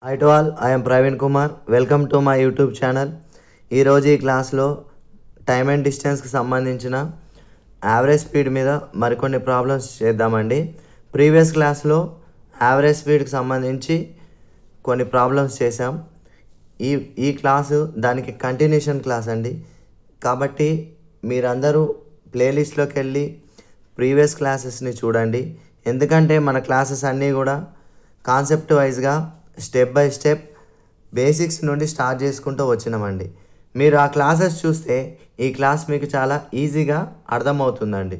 Hi to all, I am Praveen Kumar. Welcome to my YouTube channel. ఈరోజు ఈ క్లాస్లో time and డిస్టెన్స్కి సంబంధించిన average speed మీద మరికొన్ని ప్రాబ్లమ్స్ చేద్దామండి. ప్రీవియస్ క్లాస్లో యావరేజ్ స్పీడ్కి సంబంధించి కొన్ని ప్రాబ్లమ్స్ చేసాం. ఈ క్లాసు దానికి కంటిన్యూషన్ క్లాస్ అండి. కాబట్టి మీరందరూ ప్లేలిస్ట్లోకి వెళ్ళి ప్రీవియస్ క్లాసెస్ని చూడండి. ఎందుకంటే మన క్లాసెస్ అన్నీ కూడా కాన్సెప్ట్ వైజ్గా స్టెప్ బై స్టెప్ బేసిక్స్ నుండి స్టార్ట్ చేసుకుంటూ వచ్చినామండి. మీరు ఆ క్లాసెస్ చూస్తే ఈ క్లాస్ మీకు చాలా ఈజీగా అర్థమవుతుందండి.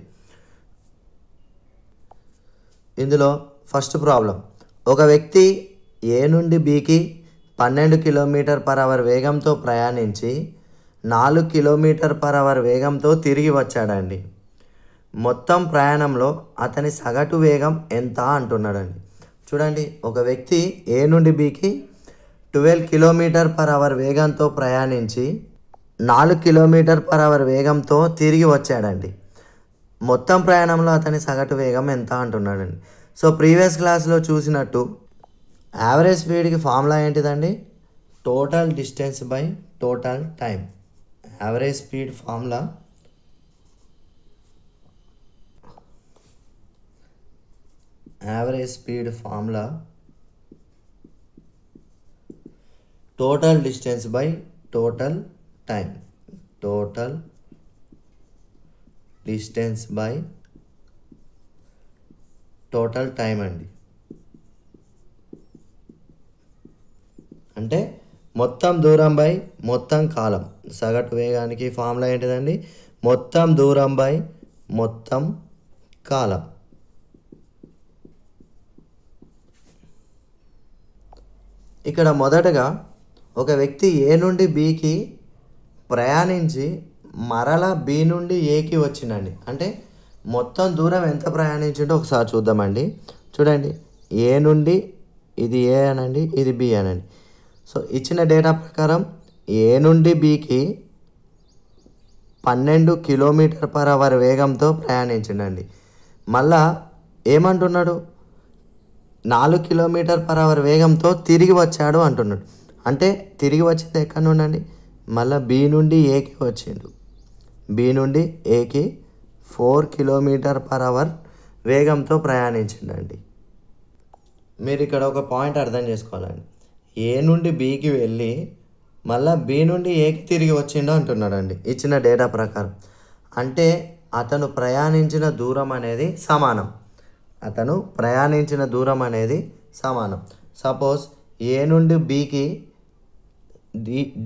ఇందులో ఫస్ట్ ప్రాబ్లం, ఒక వ్యక్తి ఏ నుండి బికి 12 km/h వేగంతో ప్రయాణించి 4 km/h వేగంతో తిరిగి వచ్చాడండి. మొత్తం ప్రయాణంలో అతని సగటు వేగం ఎంత అంటున్నాడండి. చూడండి, ఒక వ్యక్తి ఏ నుండి బికి 12 km/h వేగంతో ప్రయాణించి 4 km/h వేగంతో తిరిగి వచ్చాడండి. మొత్తం ప్రయాణంలో అతని సగటు వేగం ఎంత అంటున్నాడండి. సో ప్రీవియస్ క్లాస్లో చూసినట్టు యావరేజ్ స్పీడ్కి ఫార్ములా ఏంటిదండి? Total distance by total time. Average speed formula total distance by total time. Total distance by total time అండి. అంటే మొత్తం దూరం బై మొత్తం కాలం. సగటు వేగానికి ఫార్ములా ఏంటిదండి? మొత్తం దూరం బై మొత్తం కాలం. ఇక్కడ మొదటగా ఒక వ్యక్తి ఏ నుండి బికి ప్రయాణించి మరలా బి నుండి ఏకి వచ్చిందండి. అంటే మొత్తం దూరం ఎంత ప్రయాణించిండో ఒకసారి చూద్దామండి. చూడండి, ఏ నుండి ఇది ఏ అనండి, ఇది బి అనండి. సో ఇచ్చిన డేటా ప్రకారం ఏ నుండి బికి 12 km/h వేగంతో ప్రయాణించిండండి. మళ్ళా ఏమంటున్నాడు? 4 km/h వేగంతో తిరిగి వచ్చాడు అంటున్నాడు. అంటే తిరిగి వచ్చింది ఎక్కడి నుండి అండి? మళ్ళీ బి నుండి ఏకి వచ్చిండు. బి నుండి ఏకి 4 km/h వేగంతో ప్రయాణించిండండి. మీరు ఇక్కడ ఒక పాయింట్ అర్థం చేసుకోవాలండి. ఏ నుండి బికి వెళ్ళి మళ్ళీ బి నుండి ఏకి తిరిగి వచ్చిండు అంటున్నాడండి ఇచ్చిన డేటా ప్రకారం. అంటే అతను ప్రయాణించిన దూరం అనేది సమానం. సపోజ్ ఏ నుండి బికి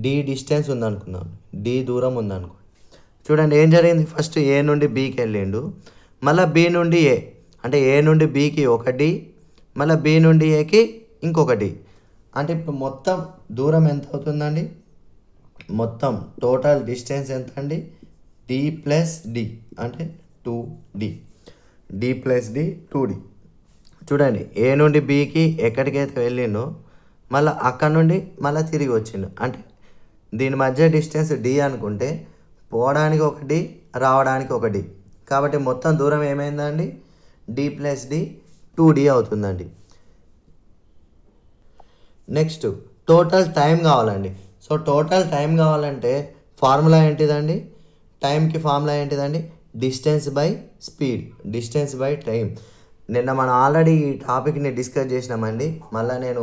డి డిస్టెన్స్ ఉందనుకుందాం, డి దూరం ఉందనుకోండి. చూడండి ఏం జరిగింది, ఫస్ట్ ఏ నుండి బికి వెళ్ళిండు, మళ్ళీ బి నుండి ఏ, అంటే ఏ నుండి బికి ఒక డి, మళ్ళీ బి నుండి ఏకి ఇంకొక డి. అంటే ఇప్పుడు మొత్తం దూరం ఎంత అవుతుందండి? మొత్తం టోటల్ డిస్టెన్స్ ఎంత అండి? డి ప్లస్ డి, అంటే 2d. D plus D 2d. చూడండి, ఏ నుండి బికి ఎక్కడికైతే వెళ్ళిండో మళ్ళీ అక్కడ నుండి మళ్ళీ తిరిగి వచ్చిండు. అంటే దీని మధ్య డిస్టెన్స్ డి అనుకుంటే పోవడానికి ఒక డి, రావడానికి ఒక డి. కాబట్టి మొత్తం దూరం ఏమైందండి? డి ప్లస్ డి 2d అవుతుందండి. నెక్స్ట్ టోటల్ టైం కావాలండి. సో టోటల్ టైం కావాలంటే ఫార్ములా ఏంటిదండి? టైంకి ఫార్ములా ఏంటిదండి? Distance by speed, distance by time. నిన్న మనం ఆల్రెడీ ఈ టాపిక్ని డిస్కస్ చేసినామండి. మళ్ళీ నేను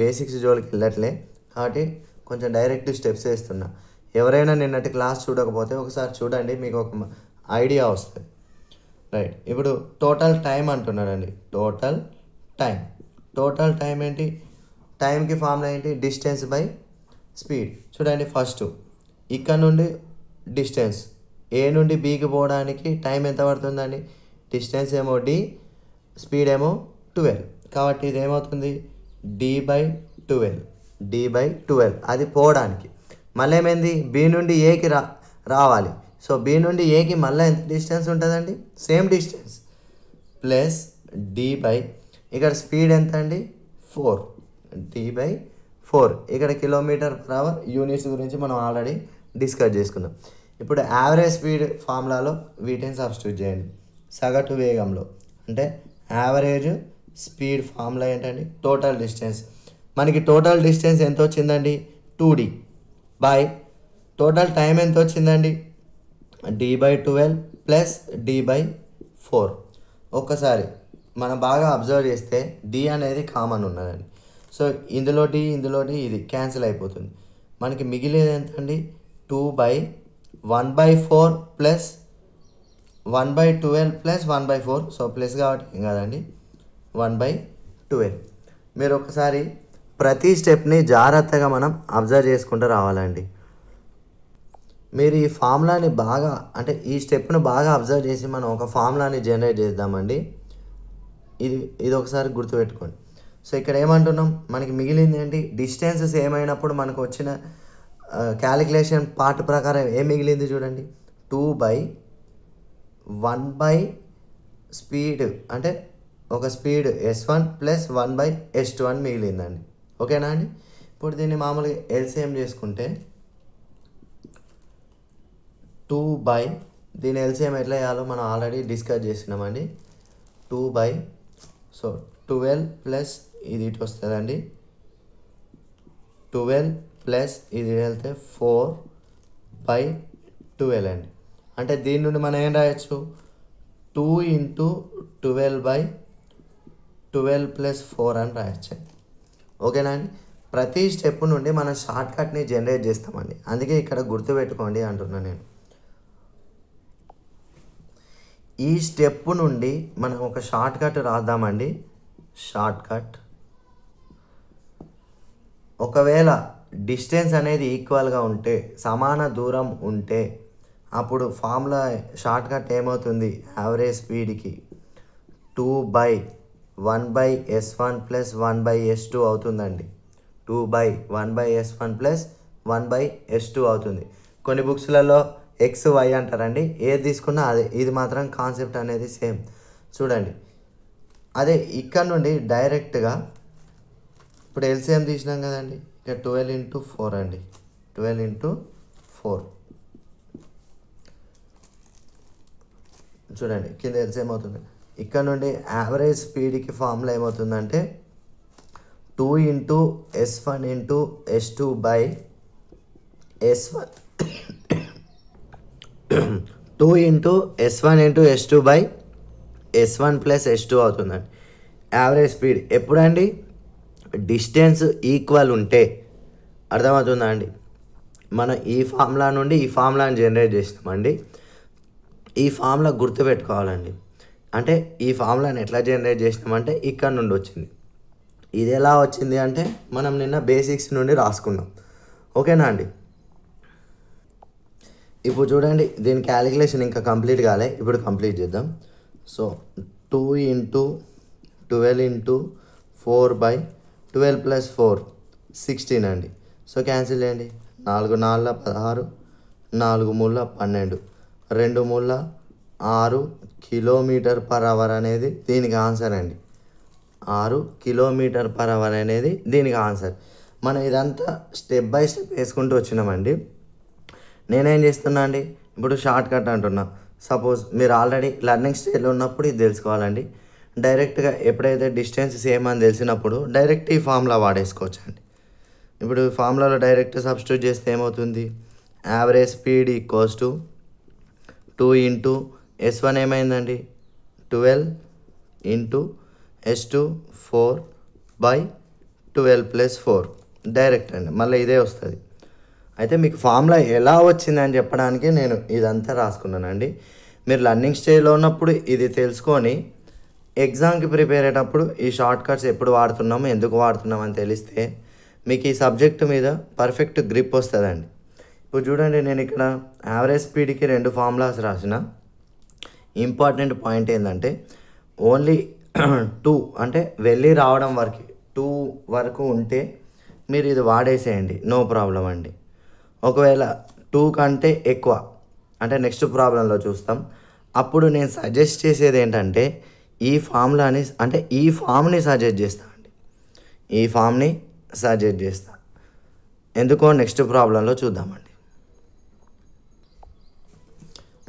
బేసిక్స్ జోలికి వెళ్ళట్లే, కాబట్టి కొంచెం డైరెక్ట్ స్టెప్స్ వేస్తున్నా. ఎవరైనా నిన్నటి క్లాస్ చూడకపోతే ఒకసారి చూడండి, మీకు ఒక ఐడియా వస్తుంది. రైట్, ఇప్పుడు టోటల్ టైం అంటున్నాడండి. టోటల్ టైం ఏంటి? టైంకి ఫార్ములా ఏంటి? Distance by speed. చూడండి, ఫస్ట్ ఇక్కడ నుండి డిస్టెన్స్ ఏ నుండి బికి పోవడానికి టైం ఎంత పడుతుందండి? డిస్టెన్స్ ఏమో డి, స్పీడ్ ఏమో 12. కాబట్టి ఇది ఏమవుతుంది? d/12. అది పోవడానికి. మళ్ళీ ఏమైంది? బి నుండి ఏకి రావాలి. సో బి నుండి ఏకి మళ్ళీ ఎంత డిస్టెన్స్ ఉంటుందండి? సేమ్ డిస్టెన్స్ ప్లస్ d/, ఇక్కడ స్పీడ్ ఎంత అండి? 4. d/4. ఇక్కడ km/h యూనిట్స్ గురించి మనం ఆల్రెడీ డిస్కస్ చేసుకుందాం. ఇప్పుడు యావరేజ్ స్పీడ్ ఫార్ములాలో వీటిని సబ్స్టిట్యూట్ చేయండి. సగటు వేగంలో అంటే యావరేజ్ స్పీడ్ ఫార్ములా ఏంటండి టోటల్ డిస్టెన్స్. మనకి టోటల్ డిస్టెన్స్ ఎంత వచ్చిందండి 2D బై టోటల్ టైం ఎంత వచ్చిందండి D/12 ప్లస్ D/4. ఒక్కసారి మనం బాగా అబ్జర్వ్ చేస్తే D అనేది కామన్ ఉన్నదండి. సో ఇందులో D ఇది క్యాన్సిల్ అయిపోతుంది. మనకి మిగిలేది ఎంత అండి 2/1/4 ప్లస్ 1/12 ప్లస్ 1/4. సో ప్లస్ కాబట్టి ఏం కాదండి 1/12. మీరు ఒకసారి ప్రతి స్టెప్ని జాగ్రత్తగా మనం అబ్జర్వ్ చేసుకుంటూ రావాలండి. మీరు ఈ ఫార్ములాని బాగా అంటే ఈ స్టెప్ను బాగా అబ్జర్వ్ చేసి మనం ఒక ఫార్ములాని జనరేట్ చేద్దామండి. ఇది ఒకసారి గుర్తుపెట్టుకోండి. సో ఇక్కడ ఏమంటున్నాం మనకి మిగిలింది ఏంటి డిస్టెన్స్ సేమ్ అయినప్పుడు మనకు వచ్చిన క్యాలిక్యులేషన్ పార్ట్ ప్రకారం ఏం మిగిలింది చూడండి 2/1 స్పీడ్ అంటే ఒక స్పీడ్ S1 ప్లస్ 1/S1 మిగిలిందండి. ఓకేనా అండి. ఇప్పుడు దీన్ని మామూలుగా ఎల్సిఎం చేసుకుంటే 2 దీని ఎల్సిఎం ఎట్లా చేయాలో మనం ఆల్రెడీ డిస్కస్ చేసినామండి. 2 సో 12 ప్లస్ ఇది ఇటు వస్తుందండి 12 ప్లస్ ఇది వెళ్తే 4/12 అండి. అంటే దీని నుండి మనం ఏం రాయొచ్చు 2 × 12/12 ప్లస్ 4 అని రాయొచ్చు. ఓకేనా అండి. ప్రతి స్టెప్ నుండి మనం షార్ట్ కట్ని జనరేట్ చేస్తామండి. అందుకే ఇక్కడ గుర్తుపెట్టుకోండి అంటున్నాను నేను. ఈ స్టెప్ నుండి మనం ఒక షార్ట్ కట్ రాద్దామండి. షార్ట్ కట్ ఒకవేళ డిస్టెన్స్ అనేది ఈక్వల్గా ఉంటే సమాన దూరం ఉంటే అప్పుడు ఫార్ములా షార్ట్ కట్ ఏమవుతుంది యావరేజ్ స్పీడ్కి 2/1/S1 ప్లస్ 1/S2 అవుతుందండి. 2/1/S1 ప్లస్ 1/S2 అవుతుంది. కొన్ని బుక్స్లలో XY అంటారండి. ఏది తీసుకున్నా అదే. ఇది మాత్రం కాన్సెప్ట్ అనేది సేమ్. చూడండి అదే ఇక్కడ నుండి డైరెక్ట్గా ఇప్పుడు ఎల్సిఎం తీసినాం కదండి. ఇక 12 × 4 అండి. 12 × 4 చూడండి కింద ఎల్సిఎం అవుతుంది. ఇక్కడ నుండి యావరేజ్ స్పీడ్కి ఫార్ములా ఏమవుతుందంటే 2 × S1 × S2 by S1 2 × S1 × S2 by S1 plus S2 అవుతుందండి. యావరేజ్ స్పీడ్ ఎప్పుడండి డిస్టెన్స్ ఈక్వల్ ఉంటే. అర్థమవుతుందా అండి. మనం ఈ ఫార్ములా నుండి ఈ ఫార్ములాని జనరేట్ చేసినామండి. ఈ ఫార్ములా గుర్తుపెట్టుకోవాలండి. అంటే ఈ ఫార్ములాని ఎట్లా జనరేట్ చేసినామంటే ఇక్కడ నుండి వచ్చింది. ఇది ఎలా వచ్చింది అంటే మనం నిన్న బేసిక్స్ నుండి రాసుకున్నాం. ఓకేనా అండి. ఇప్పుడు చూడండి దీని క్యాలిక్యులేషన్ ఇంకా కంప్లీట్ కాలే. ఇప్పుడు కంప్లీట్ చేద్దాం. సో 2 × 12 × 4/12 ప్లస్ 4 16 అండి. సో క్యాన్సిల్ చేయండి. 4 × 4 = 16, 4 × 3 = 12, 2 × 3 = 6 km/h అనేది దీనికి ఆన్సర్ అండి. 6 km/h అనేది దీనికి ఆన్సర్. మనం ఇదంతా స్టెప్ బై స్టెప్ వేసుకుంటూ వచ్చినామండి. నేనేం చేస్తున్నా అండి ఇప్పుడు షార్ట్ కట్ అంటున్నా. సపోజ్ మీరు ఆల్రెడీ లర్నింగ్ స్టేజ్లో ఉన్నప్పుడు ఇది తెలుసుకోవాలండి. డైరెక్ట్గా ఎప్పుడైతే డిస్టెన్స్ సేమ్ అని తెలిసినప్పుడు డైరెక్ట్ ఈ ఫార్ములా వాడేసుకోవచ్చు అండి. ఇప్పుడు ఫార్ములాలో డైరెక్ట్ సబ్స్టిట్యూట్ చేస్తే ఏమవుతుంది average speed equals to 2 × S1 ఏమైందండి 12 × S2 4/12 ప్లస్ 4 డైరెక్ట్ అండి. మళ్ళీ ఇదే వస్తుంది. అయితే మీకు ఫార్ములా ఎలా వచ్చిందని చెప్పడానికి నేను ఇదంతా రాసుకున్నానండి. మీరు లర్నింగ్ స్టేజ్లో ఉన్నప్పుడు ఇది తెలుసుకొని ఎగ్జామ్కి ప్రిపేర్ అయ్యేటప్పుడు ఈ షార్ట్ కట్స్ ఎప్పుడు వాడుతున్నాము ఎందుకు వాడుతున్నాము అని తెలిస్తే మీకు ఈ సబ్జెక్టు మీద పర్ఫెక్ట్ గ్రిప్ వస్తుందండి. ఇప్పుడు చూడండి నేను ఇక్కడ యావరేజ్ స్పీడ్కి 2 ఫార్ములాస్ రాసిన. ఇంపార్టెంట్ పాయింట్ ఏంటంటే ఓన్లీ 2 అంటే వెళ్ళి రావడం వరకు 2 వరకు ఉంటే మీరు ఇది వాడేసేయండి, నో ప్రాబ్లం అండి. ఒకవేళ 2 కంటే ఎక్కువ అంటే నెక్స్ట్ ప్రాబ్లంలో చూస్తాం. అప్పుడు నేను సజెస్ట్ చేసేది ఏంటంటే ఈ ఫార్ములాని అంటే ఈ ఫామ్ని సజెస్ట్ చేస్తాను అండి. ఈ ఫామ్ని సజెస్ట్ చేస్తా. ఎందుకో నెక్స్ట్ ప్రాబ్లంలో చూద్దామండి.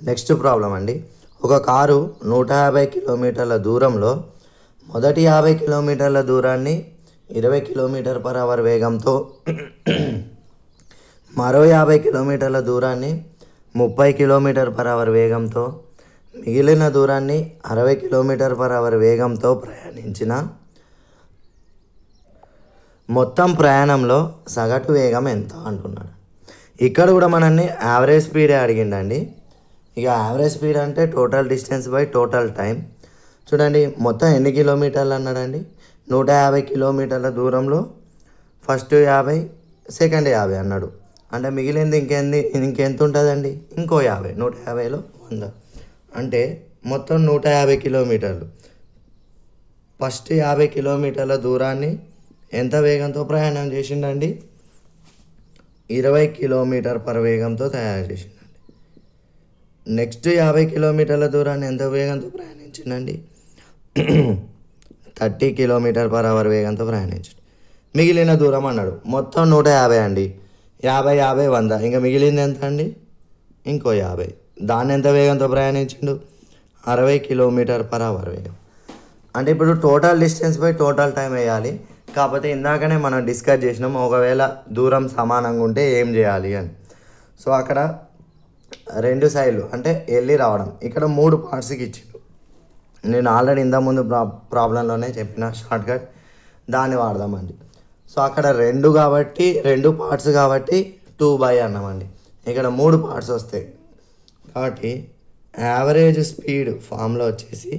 నెక్స్ట్ ప్రాబ్లం అండి. ఒక కారు 150 కిలోమీటర్ల దూరంలో మొదటి 50 కిలోమీటర్ల దూరాన్ని 20 km/h వేగంతో, మరో 50 కిలోమీటర్ల దూరాన్ని 30 km/h వేగంతో, మిగిలిన దూరాన్ని 60 km/h వేగంతో ప్రయాణించిన మొత్తం ప్రయాణంలో సగటు వేగం ఎంత అంటున్నాడు. ఇక్కడ కూడా మనల్ని యావరేజ్ స్పీడే అడిగిండండి. ఇక యావరేజ్ స్పీడ్ అంటే total distance by total time. చూడండి మొత్తం ఎన్ని కిలోమీటర్లు అన్నాడండి. 150 కిలోమీటర్ల దూరంలో ఫస్ట్ 50, సెకండ్ 50 అన్నాడు. అంటే మిగిలింది ఇంకెంత ఉంటుందండి, ఇంకో 50. 150లో 100 అంటే మొత్తం 150 కిలోమీటర్లు. ఫస్ట్ 50 కిలోమీటర్ల దూరాన్ని ఎంత వేగంతో ప్రయాణం చేసిండండి, 20 km/h వేగంతో తయారు చేసిండండి. నెక్స్ట్ 50 కిలోమీటర్ల దూరాన్ని ఎంత వేగంతో ప్రయాణించిండండి, 30 km/h వేగంతో ప్రయాణించండి. మిగిలిన దూరం అన్నాడు మొత్తం 150 అండి. 50, 50, 100, ఇంకా మిగిలింది ఎంత అండి, ఇంకో 50. దాన్ని ఎంత వేగంతో ప్రయాణించిండు, 60 km/h వేగం. అంటే ఇప్పుడు total distance by total time వేయాలి. కాకపోతే ఇందాకనే మనం డిస్కస్ చేసినాం ఒకవేళ దూరం సమానంగా ఉంటే ఏం చేయాలి అని. సో అక్కడ రెండు సైడ్లు అంటే వెళ్ళి రావడం, ఇక్కడ 3 పార్ట్స్కి ఇచ్చిండు. నేను ఆల్రెడీ ఇంతకుముందు ప్రాబ్లంలోనే చెప్పిన షార్ట్కట్, దాన్ని వాడదామండి. సో అక్కడ 2 పార్ట్స్ కాబట్టి 2/, అన్నామండి. ఇక్కడ 3 పార్ట్స్ వస్తాయి కాబట్టి యావరేజ్ స్పీడ్ ఫామ్లో వచ్చేసి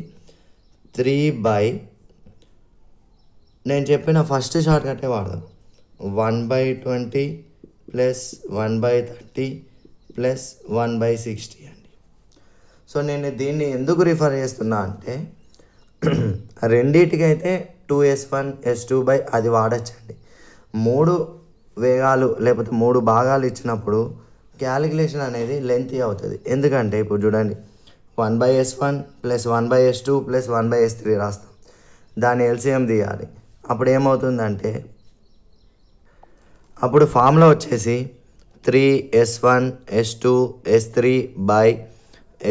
3/, నేను చెప్పిన ఫస్ట్ షార్ట్కటే వాడదాం, 1/20 + 1/30 + 1/60 అండి. సో నేను దీన్ని ఎందుకు రిఫర్ చేస్తున్నా అంటే రెండింటికైతే 2s1 s2 అది వాడచ్చండి. 3 వేగాలు లేకపోతే 3 భాగాలు ఇచ్చినప్పుడు క్యాలిక్యులేషన్ అనేది లెంతీ అవుతుంది. ఎందుకంటే ఇప్పుడు చూడండి 1/s1 + 1/s2 + 1/s3 రాస్తాం, దాని ఎల్సిఎం తీయాలి. అప్పుడు ఏమవుతుందంటే అప్పుడు ఫామ్లో వచ్చేసి 3s1 s2 s3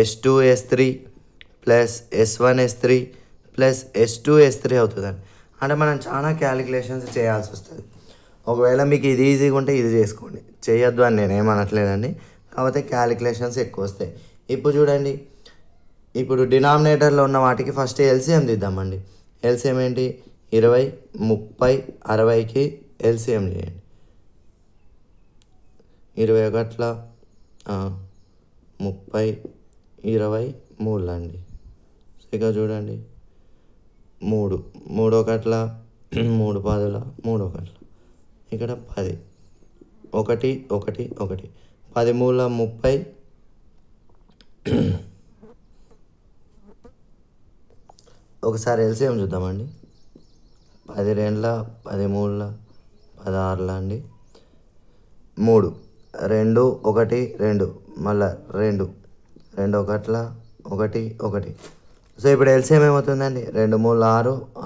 s2 s3 + s1 s3 + s2 s3 అవుతుందండి. అంటే మనం చాలా క్యాలిక్యులేషన్స్ చేయాల్సి వస్తుంది. ఒకవేళ మీకు ఇది ఈజీగా ఉంటే ఇది చేసుకోండి, చేయొద్దు అని నేను ఏమనట్లేదండి. కాకపోతే క్యాలిక్యులేషన్స్ ఎక్కువ వస్తాయి. ఇప్పుడు చూడండి, ఇప్పుడు డినామినేటర్లో ఉన్న వాటికి ఫస్ట్ ఎల్సిఎం తీద్దామండి. ఎల్సిఎం ఏంటి, 20, 30, 60కి ఎల్సిఎం చేయండి. 21, 30, 20, 3 అండి. ఇక చూడండి 3, 3 1, 3 10, 3 1, ఇక్కడ 10, 1 1 1, 10 3 30. ఒకసారి ఎల్సిఎం చూద్దామండి. 10 2, 10 3, 16 అండి. 3, 2 1 2, మళ్ళీ 2 2 1 1 1. సో ఇప్పుడు ఎల్సిఎం ఏమవుతుందండి, 2 3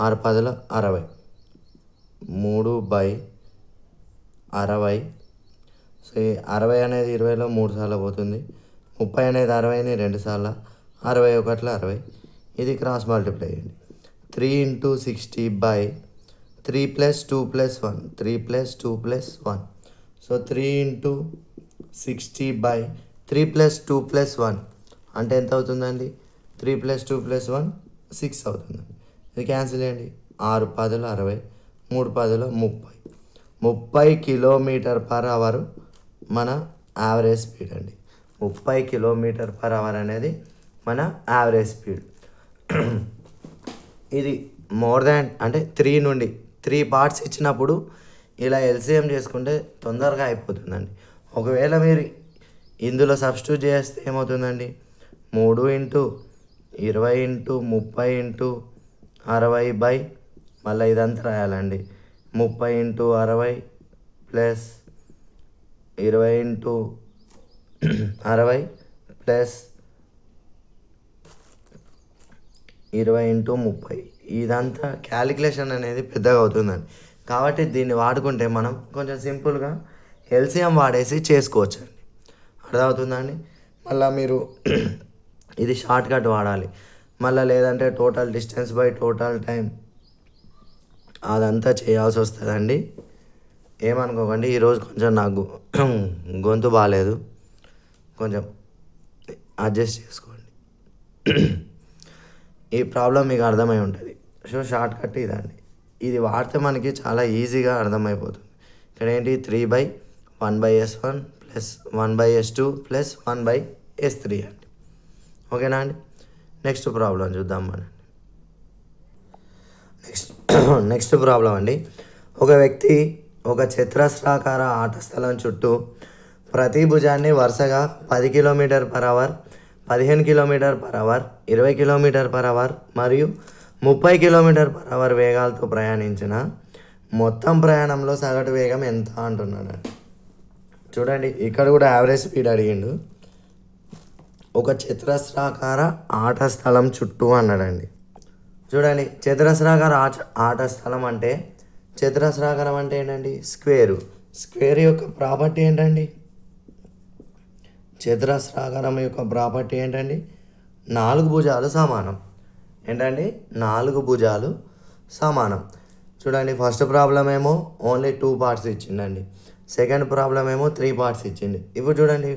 6, 6 10 60, 3/60. సో ఈ 60 అనేది 20లో 3 సార్లు పోతుంది, 30 అనేది 60ని 2 సార్లు, 61 60. ఇది క్రాస్ మల్టిప్లై చేయండి. 3 × 60/3 + 2 + 1, 3 + 2 + 1. సో 3 × 60/3 + 2 + 1 అంటే ఎంత అవుతుందండి, 3 + 2 + 1 6 అవుతుందండి. ఇది క్యాన్సిల్ చేయండి. 6 10 60, 3 10 30. 30 km/h మన యావరేజ్ స్పీడ్ అండి. 30 km/h అనేది మన యావరేజ్ స్పీడ్. ఇది మోర్ దాన్ అంటే 3 పార్ట్స్ ఇచ్చినప్పుడు ఇలా ఎల్సిఎం చేసుకుంటే తొందరగా అయిపోతుందండి. ఒకవేళ మీరు ఇందులో సబ్స్టిట్యూట్ చేస్తే ఏమవుతుందండి, 3 × 20 × 30 × 60 మళ్ళీ ఇదంతా రాయాలండి, 30 × 60 + 20 × 60 + 20 × 30. ఇదంతా క్యాలిక్యులేషన్ అనేది పెద్దగా అవుతుందండి. కాబట్టి దీన్ని వాడుకుంటే మనం కొంచెం సింపుల్గా ఎల్సిఎం వాడేసి చేసుకోవచ్చండి. అర్థమవుతుందండి. మళ్ళీ మీరు ఇది షార్ట్ కట్ వాడాలి. మళ్ళీ లేదంటే total distance by total time అదంతా చేయాల్సి వస్తుందండి. ఏమనుకోకండి, ఈరోజు కొంచెం నాకు గొంతు బాగాలేదు, కొంచెం అడ్జస్ట్ చేసుకోండి. ఈ ప్రాబ్లం మీకు అర్థమై ఉంటుంది. సో షార్ట్ కట్ ఇదండి. ఇది వాడితే మనకి చాలా ఈజీగా అర్థమైపోతుంది. ఇక్కడ ఏంటి 3/1/S1 plus 1/S2 plus 1/S3 అండి. ఓకేనా అండి. నెక్స్ట్ ప్రాబ్లం చూద్దాం మనం. నెక్స్ట్ ప్రాబ్లం అండి. ఒక వ్యక్తి ఒక చతురస్రాకార ఆట స్థలం చుట్టూ ప్రతి భుజాన్ని వరుసగా 10 km/h, 15 km/h, 20 km/h మరియు 30 km/h వేగాలతో ప్రయాణించిన మొత్తం ప్రయాణంలో సగటు వేగం ఎంత అంటున్నాడు. చూడండి, ఇక్కడ కూడా యావరేజ్ స్పీడ్ అడిగిండు. ఒక చతురస్రాకార ఆట స్థలం చుట్టూ అన్నాడండి. చూడండి, చతురస్రాకార ఆట స్థలం అంటే, చతురస్రాకారం అంటే ఏంటండి? స్క్వేర్ యొక్క ప్రాపర్టీ ఏంటండి? చతురస్రాకారం యొక్క ప్రాపర్టీ ఏంటండి? 4 భుజాలు సమానం. ఏంటండి? 4 భుజాలు సమానం. చూడండి, ఫస్ట్ ప్రాబ్లం ఏమో ఓన్లీ 2 పార్ట్స్ ఇచ్చిండండి. సెకండ్ ప్రాబ్లం ఏమో 3 పార్ట్స్ ఇచ్చింది. ఇప్పుడు చూడండి,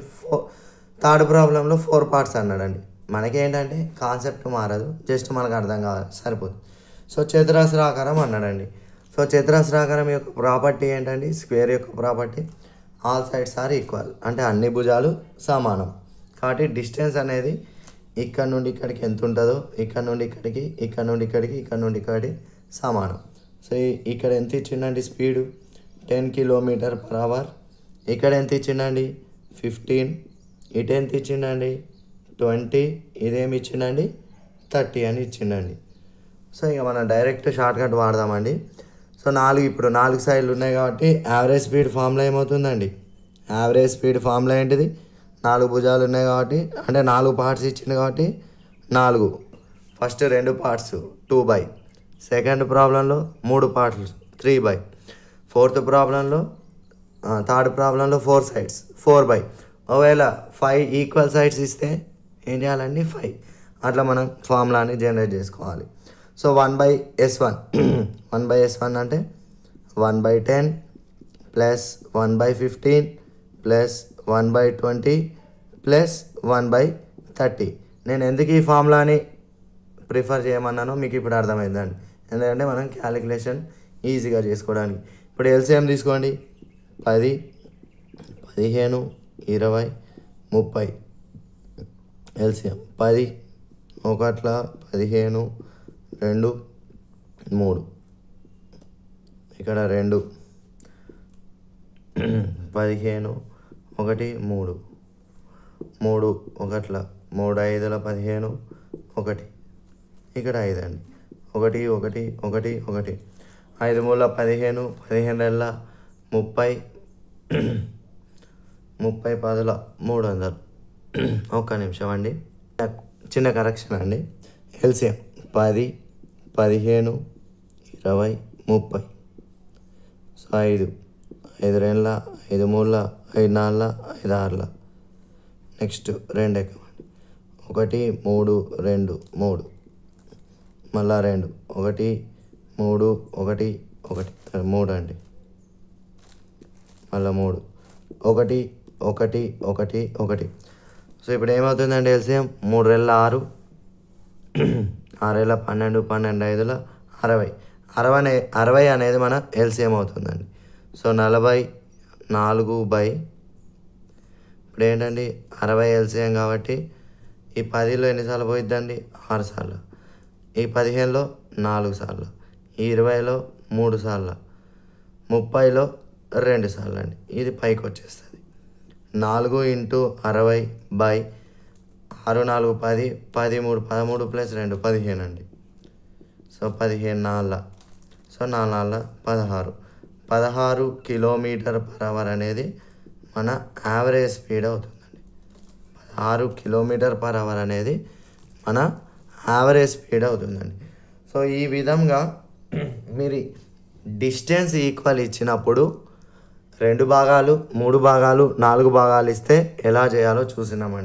థర్డ్ ప్రాబ్లంలో 4 పార్ట్స్ అన్నాడండి. మనకేంటంటే కాన్సెప్ట్ మారదు, జస్ట్ మనకు అర్థం కావాలి, సరిపోతుంది. సో చతురస్రాకారం అన్నాడండి. సో చతురస్రాకారం యొక్క ప్రాపర్టీ ఏంటండి? స్క్వేర్ యొక్క property all sides are equal, అంటే అన్ని భుజాలు సమానం. కాబట్టి డిస్టెన్స్ అనేది ఇక్కడ నుండి ఇక్కడికి ఎంత ఉంటుందో, ఇక్కడ నుండి ఇక్కడికి, ఇక్కడ నుండి ఇక్కడికి, ఇక్కడ నుండి ఇక్కడికి సమానం. సో ఇక్కడ ఎంత ఇచ్చిండండి స్పీడు? 10 km/h. ఇక్కడ ఎంత ఇచ్చిండండి? 15. ఇటు ఎంత ఇచ్చిండండి? 20. ఇదేమి ఇచ్చిండండి? 30 అని ఇచ్చిండండి. సో ఇక మనం డైరెక్ట్ షార్ట్ కట్ వాడదామండి. సో ఇప్పుడు 4 సైడ్లు ఉన్నాయి కాబట్టి యావరేజ్ స్పీడ్ ఫార్ములా ఏమవుతుందండి? యావరేజ్ స్పీడ్ ఫార్ములా ఏంటిది? 4 భుజాలు ఉన్నాయి కాబట్టి, అంటే 4 పార్ట్స్ ఇచ్చింది కాబట్టి 4. First 2 parts 2/. సెకండ్ ప్రాబ్లంలో 3 పార్ట్స్ 3/. థర్డ్ ప్రాబ్లంలో 4 సైడ్స్ 4/. ఒకవేళ 5 ఈక్వల్ సైడ్స్ ఇస్తే ఏం చేయాలండి? 5. అట్లా మనం ఫార్ములాని జనరేట్ చేసుకోవాలి. సో 1/S1 1/S1 అంటే 1/10 ప్లస్ 1/15 ప్లస్ 1/20 ప్లస్ 1/30. నేను ఎందుకు ఈ ఫార్ములాని ప్రిఫర్ చేయమన్నానో మీకు ఇప్పుడు అర్థమైందండి. ఎందుకంటే మనం క్యాలిక్యులేషన్ ఈజీగా చేసుకోవడానికి. ఇప్పుడు ఎల్సిఎం తీసుకోండి. 10, 15, 20, 30. ఎల్సిఎం 10 1 15 2 3, ఇక్కడ 2 15 1 3 3 1 3 5 15 1, ఇక్కడ 5 అండి. 1 1 1 1 5 3 15 15 30 30 10 300. ఒక్క నిమిషం అండి, చిన్న కరెక్షన్ అండి. ఎల్సిఎం 10 15 20 30. సో 5 5 2 5 3 5 4 5 6. నెక్స్ట్ 2 ఎక్కమండి. 1 3 2 3, మళ్ళా 2 1 3 1 1 3 అండి. మళ్ళీ 3 1 1 1 1. సో ఇప్పుడు ఏమవుతుందండి? ఎల్సిఎం 3 2 6 6 12 12 5 60. 60 అనేది మన ఎల్సిఎం అవుతుందండి. సో 44/. ఇప్పుడు ఏంటండి? 60 ఎల్సిఎం కాబట్టి ఈ 10లో ఎన్నిసార్లు పోయిద్దండి? 6 సార్లు. ఈ 15లో 4 సార్లు. ఈ 20లో 3 సార్లు. 30లో 2 సార్లు అండి. ఇది పైకి వచ్చేస్తుంది. 4 × 60/6 4 10 13 13 ప్లస్ 2 15 అండి. సో 15 4. సో 4 16. 16 km/h అనేది మన యావరేజ్ స్పీడ్ అవుతుందండి. 16 km/h అనేది మన యావరేజ్ స్పీడ్ అవుతుందండి. సో ఈ విధంగా మీరు డిస్టెన్స్ ఈక్వల్ ఇచ్చినప్పుడు 2 భాగాలు 3 భాగాలు 4 భాగాలు ఇస్తే ఎలా చేయాలో చూసినామండి.